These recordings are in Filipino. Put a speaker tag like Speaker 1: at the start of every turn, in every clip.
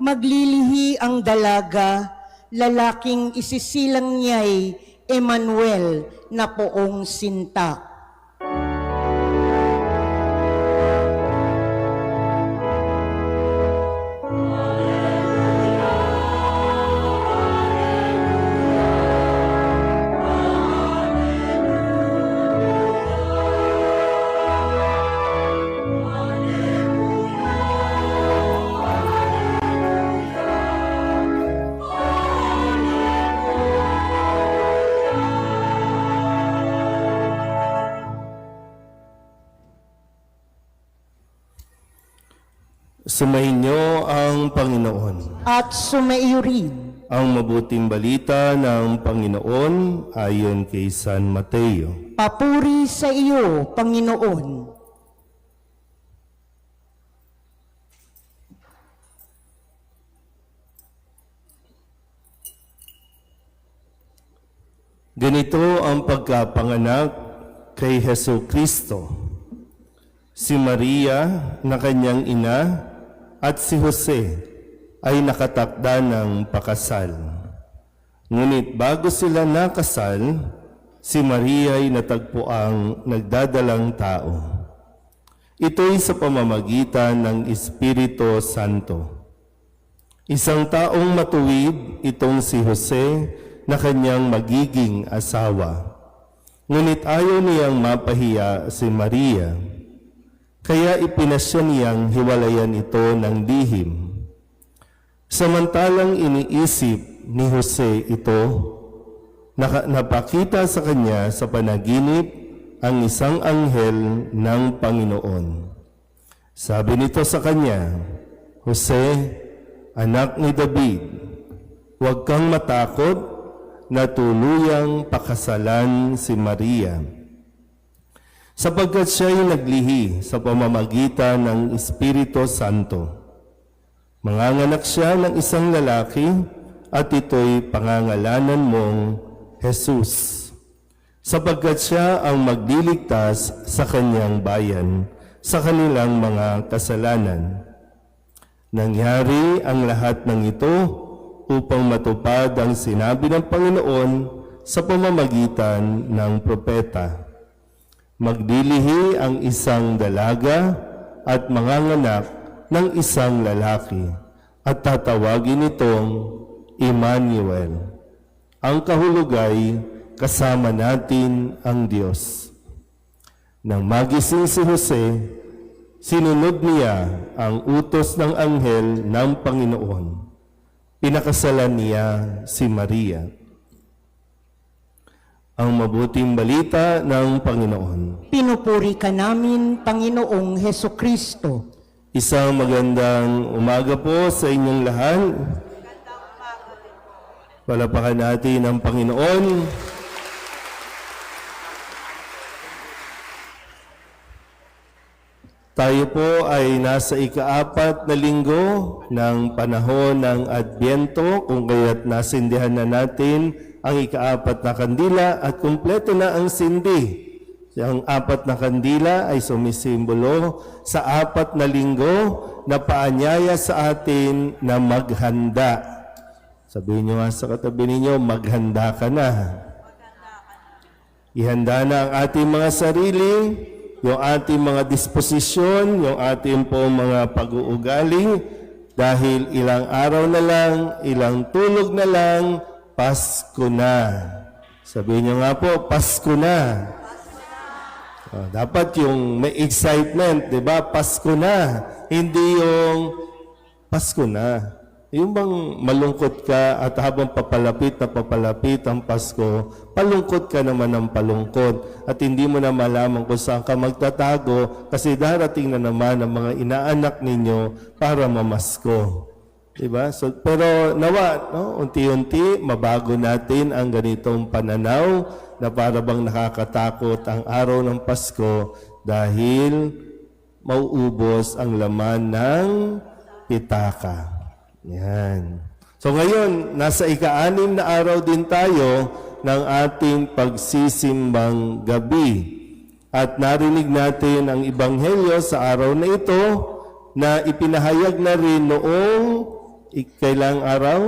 Speaker 1: Maglilihi ang dalaga, lalaking isisilang niya'y Emmanuel na poong sinta.
Speaker 2: Sumainyo ang Panginoon.
Speaker 1: At sumaiyo rin
Speaker 2: Ang mabuting balita ng Panginoon ayon kay San Mateo.
Speaker 1: papuri sa iyo, Panginoon.
Speaker 2: Ganito ang pagkapanganak kay Hesu Kristo. Si Maria na kanyang ina at si Jose ay nakatakda ng pakasal. Ngunit bago sila nakasal, si Maria ay natagpuang nagdadalang tao. Ito'y sa pamamagitan ng Espiritu Santo. Isang taong matuwid itong si Jose na kanyang magiging asawa. Ngunit ayaw niyang mapahiya si Maria. Kaya ipinasya niyang hiwalayan ito ng lihim. Samantalang iniisip ni Jose ito, napakita sa kanya sa panaginip ang isang anghel ng Panginoon. Sabi nito sa kanya, Jose, anak ni David, huwag kang matakot na tuluyang pakasalan si Maria, sapagkat siya ay naglihi sa pamamagitan ng Espiritu Santo. Manganganak siya ng isang lalaki at ito'y pangangalanan mong Jesus, sapagkat siya ang magliligtas sa kanyang bayan sa kanilang mga kasalanan. Nangyari ang lahat ng ito upang matupad ang sinabi ng Panginoon sa pamamagitan ng propeta. Maglilihi ang isang dalaga at manganganak ng isang lalaki at tatawagin itong Emmanuel. Ang kahulugay, kasama natin ang Diyos. Nang magising si Jose, sinunod niya ang utos ng anghel ng Panginoon. Pinakasalan niya si Maria. Ang mabuting balita ng Panginoon.
Speaker 1: Pinupuri ka namin, Panginoong Hesu Kristo.
Speaker 2: Isang magandang umaga po sa inyong lahat. Palapakan natin ang Panginoon. Tayo po ay nasa ika-4 na linggo ng panahon ng Adbyento, kung kaya't nasindihan na natin ang ika-4 na kandila at kumpleto na ang sindi. Ang 4 na kandila ay sumisimbolo sa 4 na linggo na paanyaya sa atin na maghanda. Sabihin nyo nga sa katabi ninyo, maghanda ka na. Ihanda na ang ating mga sarili, yung ating mga disposisyon, yung ating po mga pag-uugali, dahil ilang araw na lang, ilang tulog na lang, Pasko na. Sabihin nyo nga po, Pasko na. Dapat yung may excitement, di ba? Pasko na. Hindi yung Pasko na. Yung bang malungkot ka at habang papalapit na papalapit ang Pasko, palungkot ka naman ng palungkot at hindi mo na malaman kung saan ka magtatago kasi darating na naman ang mga inaanak ninyo para mamasko. Diba? So, pero nawa, no? Unti-unti, mabago natin ang ganitong pananaw na para bang nakakatakot ang araw ng Pasko dahil mauubos ang laman ng pitaka. Yan. So ngayon, nasa ika-6 na araw din tayo ng ating pagsisimbang gabi. At narinig natin ang Ebanghelyo sa araw na ito na ipinahayag na rin noong Kailang araw?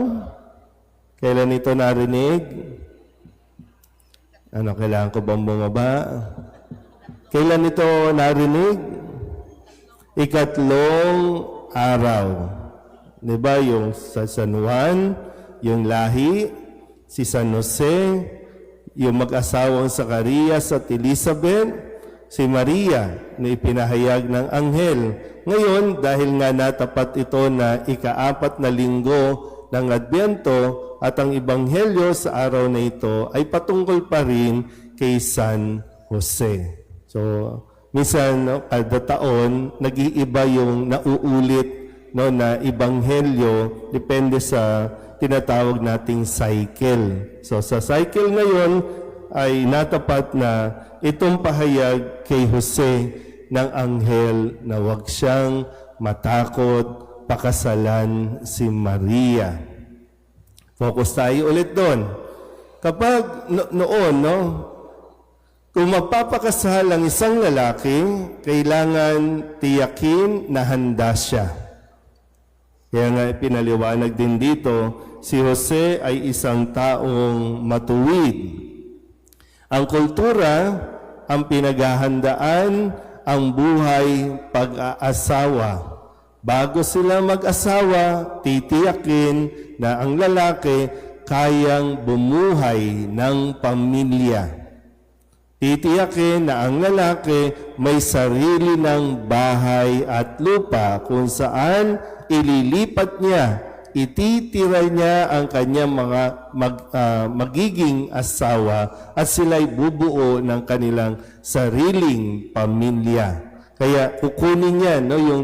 Speaker 2: Kailan ito narinig? Ano, kailangan ko bang bumaba? Kailan ito narinig? Ikatlong araw. Diba yung sa San Juan, yung lahi, si San Jose, yung mag-asawang Zacarias at Elizabeth, si Maria na ipinahayag ng anghel. Ngayon, dahil nga natapat ito na ika-4 na linggo ng Adbyento at ang Ebanghelyo sa araw na ito ay patungkol pa rin kay San Jose. So, minsan, kada taon, nag-iiba yung nauulit na Ebanghelyo, depende sa tinatawag nating cycle. So, sa cycle ngayon ay natapat na itong pahayag kay Jose ng anghel na huwag siyang matakot pakasalan si Maria. Focus tayo ulit doon. Kapag noon, kung magpapakasal ang isang lalaki, kailangan tiyakin na handa siya. Kaya nga pinaliwanag din dito, si Jose ay isang taong matuwid. Ang kultura, ang pinaghahandaan, ang buhay pag-aasawa. Bago sila mag-asawa, titiyakin na ang lalaki kayang bumuhay ng pamilya. Titiyakin na ang lalaki may sarili ng bahay at lupa kung saan ililipat niya, ititira niya ang kanyang mga magiging asawa at sila'y bubuo ng kanilang sariling pamilya. Kaya kukunin niya,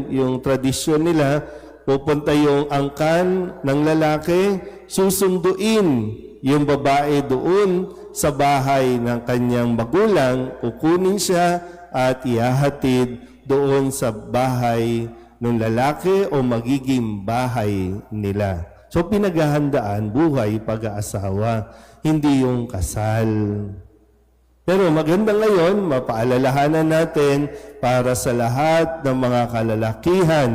Speaker 2: yung tradisyon nila, pupunta yung angkan ng lalaki, susunduin yung babae doon sa bahay ng kanyang magulang, kukunin siya at ihahatid doon sa bahay ng lalaki o magiging bahay nila. So pinaghahandaan buhay pag-aasawa, hindi yung kasal. Pero maganda ngayon, mapaalalahanan natin para sa lahat ng mga kalalakihan,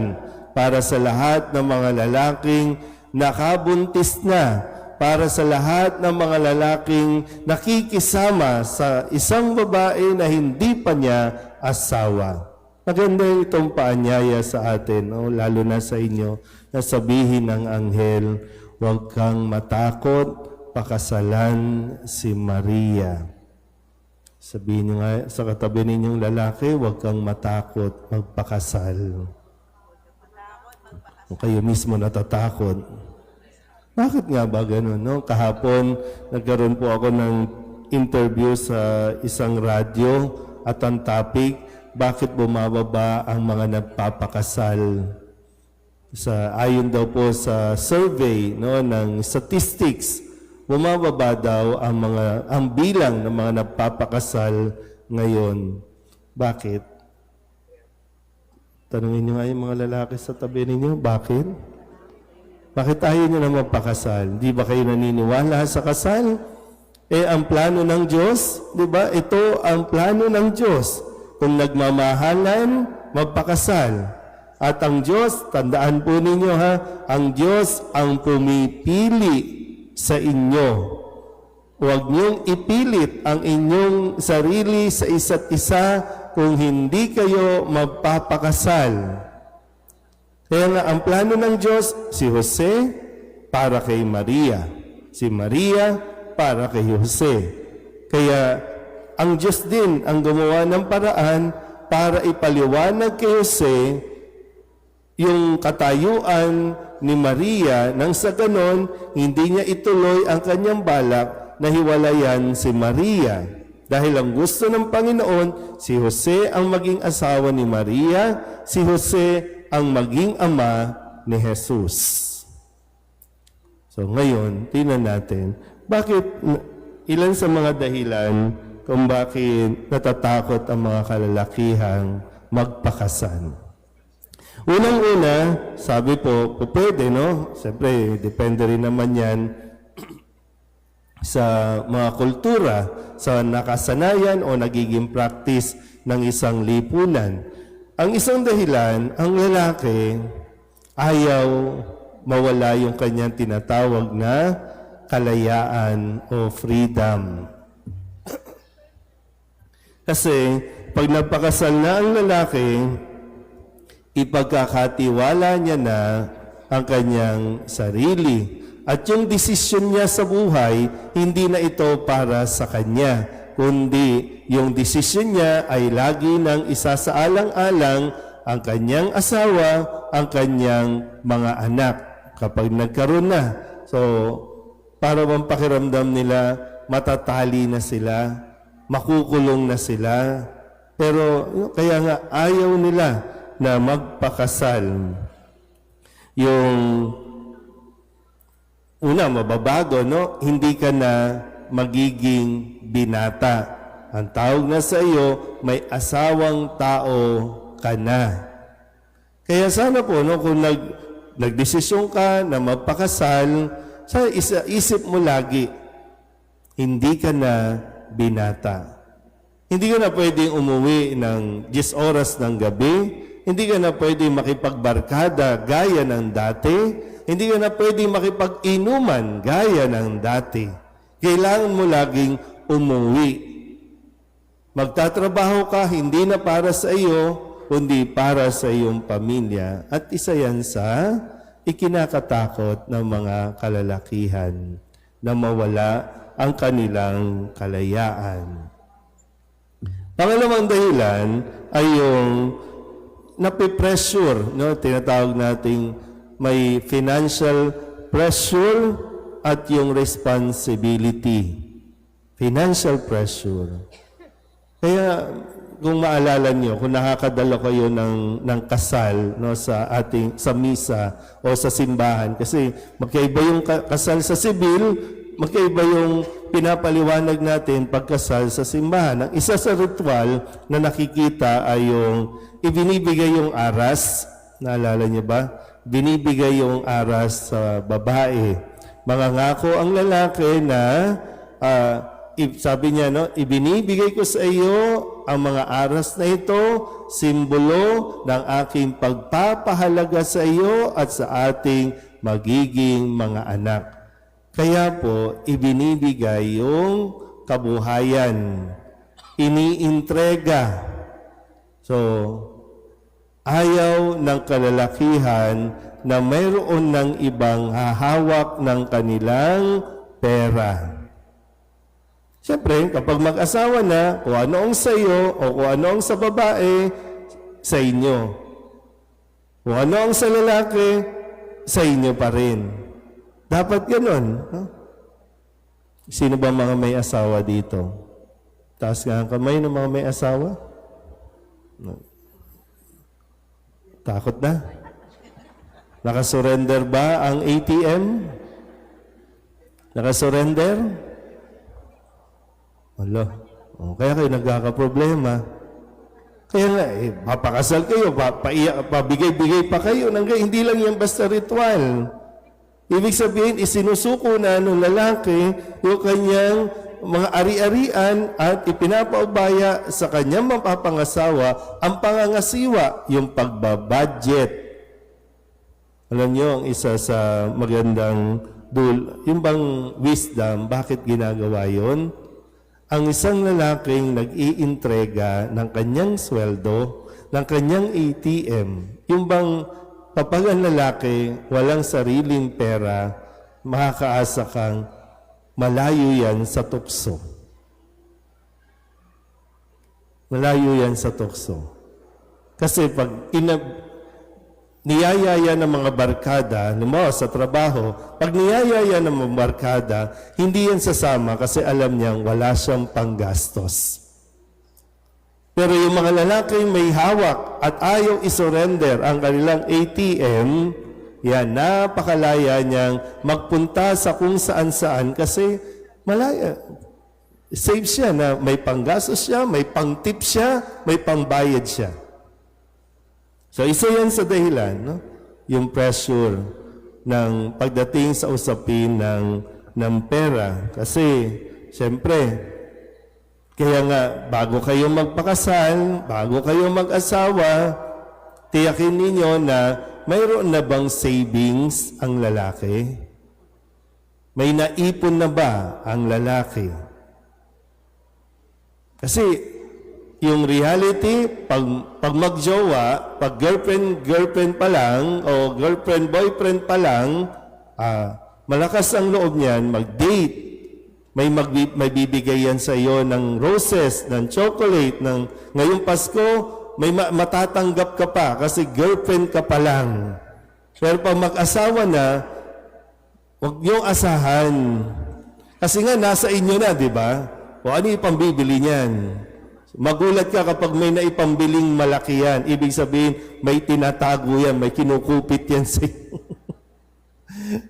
Speaker 2: para sa lahat ng mga lalaking nakabuntis na, para sa lahat ng mga lalaking nakikisama sa isang babae na hindi pa niya asawa. Maganda itong paanyaya sa atin, lalo na sa inyo, na sabihin ng anghel, huwag kang matakot, pakasalan si Maria. Sabihin niyo nga sa katabi ninyong lalaki, huwag kang matakot, magpakasal. O kayo mismo natatakot. Bakit nga ba ganun? Kahapon, nagkaroon po ako ng interview sa isang radyo at ang topic, bakit bumababa ang mga nagpapakasal? Ayon daw po sa survey ng statistics, bumababa daw ang bilang ng mga nagpapakasal ngayon. Bakit? Tanungin niyo nga yung mga lalaki sa tabi ninyo, bakit? Bakit ayaw niyo na magpakasal? Di ba kayo naniniwala sa kasal? Ang plano ng Diyos, di ba? Ito ang plano ng Diyos. Kung nagmamahalan, magpakasal. At ang Diyos, tandaan po ninyo ang Diyos ang pumipili sa inyo. Huwag niyong ipilit ang inyong sarili sa isa't isa kung hindi kayo magpapakasal. Kaya nga, ang plano ng Diyos, si Jose para kay Maria. Si Maria para kay Jose. Kaya, ang Diyos din ang gumawa ng paraan para ipaliwanag kay Jose yung katayuan ni Maria nang sa ganon, hindi niya ituloy ang kanyang balak na hiwalayan si Maria. Dahil ang gusto ng Panginoon, si Jose ang maging asawa ni Maria, si Jose ang maging ama ni Jesus. So ngayon, tingnan natin, bakit ilan sa mga dahilan kung bakit natatakot ang mga kalalakihang magpakasal. Unang-una, sabi po, pwede, Siyempre, depende rin naman yan sa mga kultura, sa nakasanayan o nagiging practice ng isang lipunan. Ang isang dahilan, ang lalaki ayaw mawala yung kanyang tinatawag na kalayaan o freedom. Kasi pag nagpakasal na ang lalaki, ipagkakatiwala niya na ang kanyang sarili. At yung desisyon niya sa buhay, hindi na ito para sa kanya, kundi yung desisyon niya ay lagi nang isasaalang-alang ang kanyang asawa, ang kanyang mga anak. Kapag nagkaroon na, so para bang pakiramdam nila, matatali na sila, makukulong na sila. Pero kaya nga ayaw nila na magpakasal. Yung una, mababago, no? Hindi ka na magiging binata. Ang tawag na sa iyo, may asawang tao ka na. Kaya sana po, no, kung nagdesisyon ka na magpakasal, sa isip mo lagi, hindi ka na binata. Hindi ka na pwedeng umuwi ng 10 oras ng gabi. Hindi ka na pwedeng makipagbarkada gaya ng dati. Hindi ka na pwedeng makipag-inuman gaya ng dati. Kailangan mo laging umuwi. Magtatrabaho ka, hindi na para sa iyo, kundi para sa iyong pamilya. At isa yan sa ikinakatakot ng mga kalalakihan na mawala ang kanilang kalayaan. Pangalawang dahilan ay yung napipressure, no? Tinatawag nating may financial pressure at yung responsibility. Financial pressure. Kaya kung maalala nyo, kung nakakadala kayo ng kasal, no, sa misa o sa simbahan, kasi magkaiba yung kasal sa sibil, magkaiba yung pinapaliwanag natin pagkasal sa simbahan. Ang isa sa ritual na nakikita ay yung ibinibigay yung aras. Naalala niyo ba? Binibigay yung aras sa babae. Mangangako ang lalaki na, sabi niya, no, ibinibigay ko sa iyo ang mga aras na ito, simbolo ng aking pagpapahalaga sa iyo at sa ating magiging mga anak. Kaya po, ibinibigay yung kabuhayan. Iniintrega. So, ayaw ng kalalakihan na mayroon ng ibang hahawak ng kanilang pera. Siyempre, kapag mag-asawa na, kung ano ang sa iyo o kung ano ang sa babae, sa inyo. Kung ano ang sa lalaki, sa inyo pa rin. Dapat ganun. No? Sino ba mga may asawa dito? Taas nga ang kamay ng mga may asawa. No. Takot na? Nakasurrender ba ang ATM? Nakasurrender? Wala. O, kaya kayo nagkakaproblema. Kaya nga, papakasal kayo, pabigay-bigay pa kayo. Hindi lang yan basta ritual. Ibig sabihin, isinusuko na ng lalaki yung kanyang mga ari-arian at ipinapaubaya sa kanyang mapapangasawa ang pangangasiwa, yung pagbabudget. Alam niyo, ang isa sa magandang yung bang wisdom, bakit ginagawa yon? Ang isang lalaking nag-iintrega ng kanyang sweldo, ng kanyang ATM, yung bang kapag ang lalaki walang sariling pera, makakaasa kang malayo yan sa tukso. Malayo yan sa tukso. Kasi pag niyayaya ng mga barkada, sa trabaho, pag niyayaya ng mga barkada, hindi yan sasama kasi alam niyang wala siyang panggastos. Pero yung mga lalaki may hawak at ayaw isurrender ang kanilang ATM, yan, napakalaya niyang magpunta sa kung saan-saan kasi malaya. Save siya na may panggastos siya, may pangtip siya, may pangbayad siya. So isa yan sa dahilan, no? Yung pressure ng pagdating sa usapin ng pera. Kasi, siyempre, kaya nga, bago kayo magpakasal, bago kayo mag-asawa, tiyakin ninyo na mayroon na bang savings ang lalaki? May naipon na ba ang lalaki? Kasi yung reality, pag magjowa, pag girlfriend pa lang, o girlfriend-boyfriend pa lang, malakas ang loob niyan, mag-date. May bibigay yan sa iyo ng roses, ng chocolate, ngayong Pasko, may matatanggap ka pa kasi girlfriend ka pa lang. Pero pag mag-asawa na, huwag niyong asahan. Kasi nga, nasa inyo na, di ba? O ano yung pambibili niyan? Magulat ka kapag may naipambiling malaki yan. Ibig sabihin, may tinatago yan, may kinukupit yan sa iyo.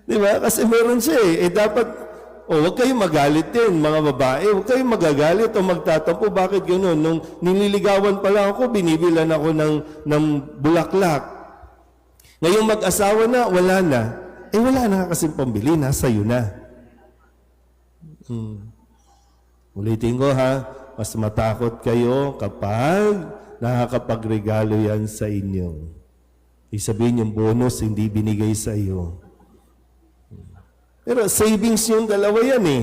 Speaker 2: Di ba? Kasi meron siya eh. Dapat, huwag kayong magalit din, mga babae. Huwag kayong magagalit o magtatampo. Bakit gano'n? Nung nililigawan pa lang ako, binibilan ako ng bulaklak. Ngayong mag-asawa na, wala na. Wala na kasing pambili, nasa iyo na. Ulitin ko ha, mas matakot kayo kapag nakakapagregalo yan sa inyo. Isabihin yung bonus hindi binigay sa iyo. Pero savings yung dalawa yan eh.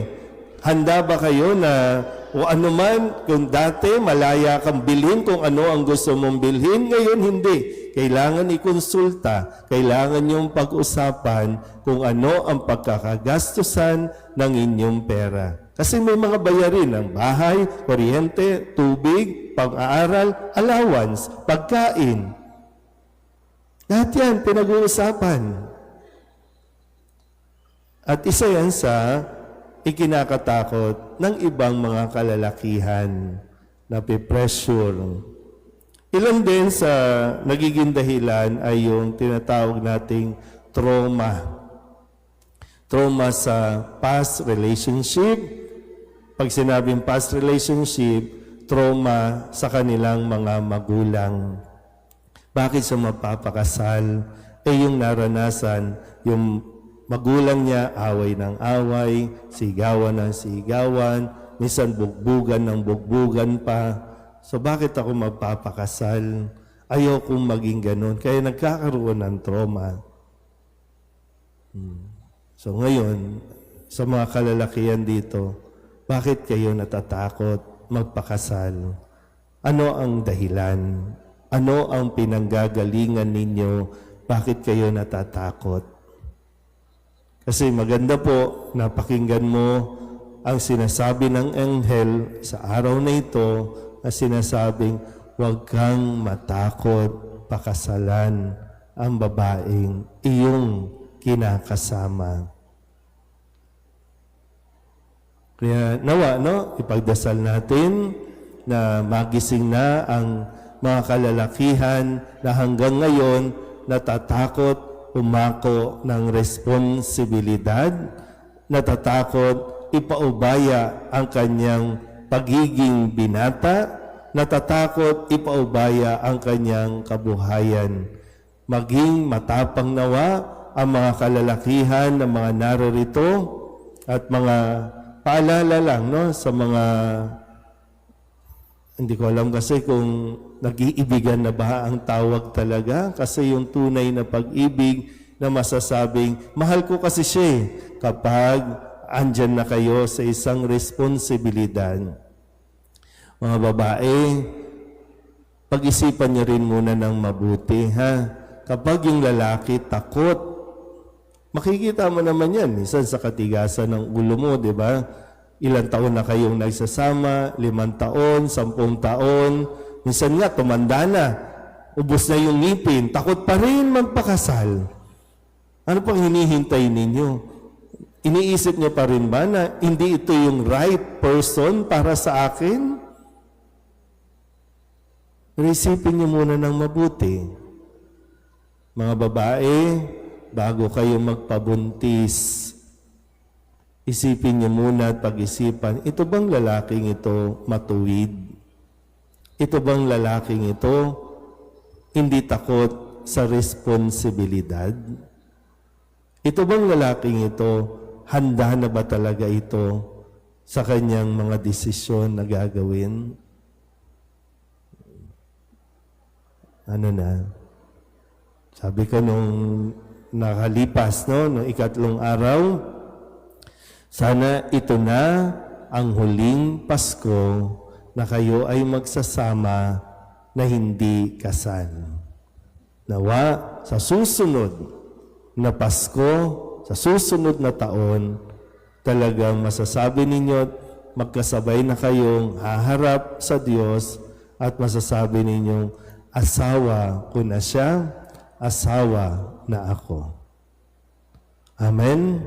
Speaker 2: Handa ba kayo na o ano man, kung dati malaya kang bilhin kung ano ang gusto mong bilhin, ngayon hindi. Kailangan ikonsulta, kailangan yung pag-usapan kung ano ang pagkakagastusan ng inyong pera. Kasi may mga bayarin ng bahay, kuryente, tubig, pang-aaral, allowance, pagkain. Lahat yan pinag-uusapan. At isa yan sa ikinakatakot ng ibang mga kalalakihan na pe-pressure. Ilan din sa nagiging dahilan ay yung tinatawag nating trauma. Trauma sa past relationship. Pag sinabing past relationship, trauma sa kanilang mga magulang. Bakit sa mapapakasal? Yung naranasan, yung magulang niya, away ng away, sigawan ng sigawan, minsan bugbugan ng bugbugan pa. So bakit ako magpapakasal? Ayokong maging ganun. Kaya nagkakaroon ng trauma. So ngayon, sa mga kalalakihan dito, bakit kayo natatakot magpakasal? Ano ang dahilan? Ano ang pinanggagalingan ninyo? Bakit kayo natatakot? Kasi maganda po na pakinggan mo ang sinasabi ng anghel sa araw na ito na sinasabing, huwag kang matakot pakasalan ang babaeng iyong kinakasama. Kaya nawa, ipagdasal natin na magising na ang mga kalalakihan na hanggang ngayon natatakot umako ng responsibilidad, natatakot ipaubaya ang kanyang pagiging binata, natatakot ipaubaya ang kanyang kabuhayan. Maging matapang nawa ang mga kalalakihan ng mga naririto at mga paalala lang sa mga hindi ko alam kasi kung nag-iibigan na ba ang tawag talaga kasi yung tunay na pag-ibig na masasabing, mahal ko kasi siya kapag andyan na kayo sa isang responsibilidad. Mga babae, pag-isipan niyo rin muna ng mabuti, ha? Kapag yung lalaki takot, makikita mo naman yan, minsan sa katigasan ng ulo mo, di ba? Ilang taon na kayong nagsasama, 5 taon, 10 taon, minsan nga, tumanda na, ubos na yung ngipin, takot pa rin magpakasal. Ano pang hinihintay ninyo? Iniisip niyo pa rin ba na hindi ito yung right person para sa akin? Isipin niyo muna ng mabuti. Mga babae, bago kayo magpabuntis, isipin niyo muna at pag-isipan, ito bang lalaking ito matuwid? Ito bang lalaking ito hindi takot sa responsibilidad? Ito bang lalaking ito, handa na ba talaga ito sa kanyang mga desisyon na gagawin? Ano na? Sabi ko nung nakalipas, no, nung ikatlong araw, sana ito na ang huling Pasko na kayo ay magsasama na hindi kasal. Nawa sa susunod na Pasko, sa susunod na taon, talagang masasabi ninyo magkasabay na kayong haharap sa Diyos at masasabi ninyong asawa ko na siya, asawa na ako. Amen?